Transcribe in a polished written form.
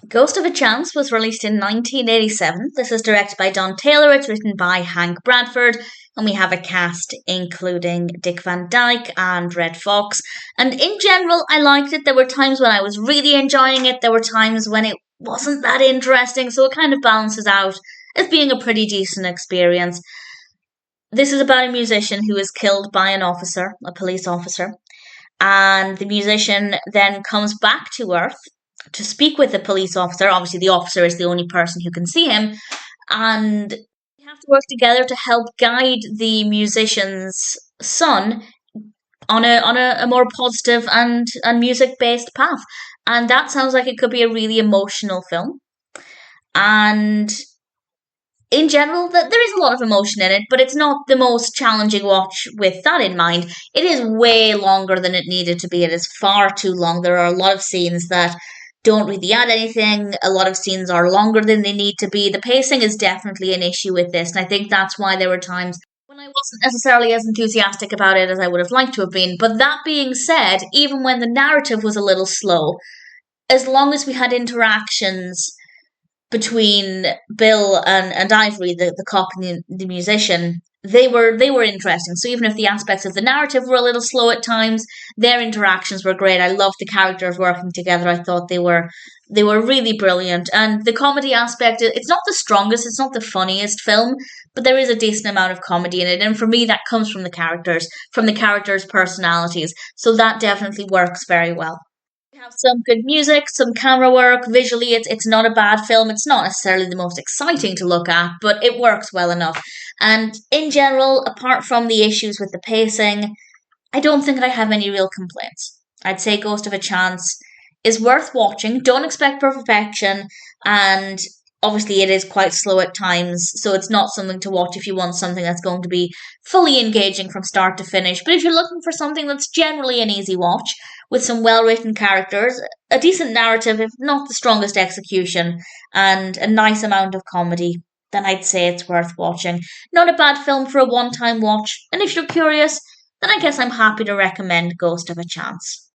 Ghost of a Chance was released in 1987. This is directed by Don Taylor. It's written by Hank Bradford. And we have a cast including Dick Van Dyke and Red Fox. And in general, I liked it. There were times when I was really enjoying it. There were times when it wasn't that interesting. So it kind of balances out as being a pretty decent experience. This is about a musician who is killed by an officer, a police officer. And the musician then comes back to Earth to speak with the police officer. Obviously, the officer is the only person who can see him, and they have to work together to help guide the musician's son on a more positive and music based path. And that sounds like it could be a really emotional film. And in general, there is a lot of emotion in it, but it's not the most challenging watch with that in mind. It is way longer than it needed to be. It is far too long. There are a lot of scenes that don't really add anything. A lot of scenes are longer than they need to be. The pacing is definitely an issue with this, and I think that's why there were times when I wasn't necessarily as enthusiastic about it as I would have liked to have been. But that being said, even when the narrative was a little slow, as long as we had interactions between Bill and Ivory, the cop and the musician, they were interesting. So even if the aspects of the narrative were a little slow at times, their interactions were great. I loved the characters working together. I thought they were really brilliant. And the comedy aspect, it's not the strongest, it's not the funniest film, but there is a decent amount of comedy in it. And for me, that comes from the characters' personalities. So that definitely works very well. Have some good music, some camera work. Visually, it's not a bad film. It's not necessarily the most exciting to look at, but it works well enough. And in general, apart from the issues with the pacing, I don't think I have any real complaints. I'd say Ghost of a Chance is worth watching. Don't expect perfection, and obviously it is quite slow at times, so it's not something to watch if you want something that's going to be fully engaging from start to finish. But if you're looking for something that's generally an easy watch, with some well-written characters, a decent narrative, if not the strongest execution, and a nice amount of comedy, then I'd say it's worth watching. Not a bad film for a one-time watch, and if you're curious, then I guess I'm happy to recommend Ghost of a Chance.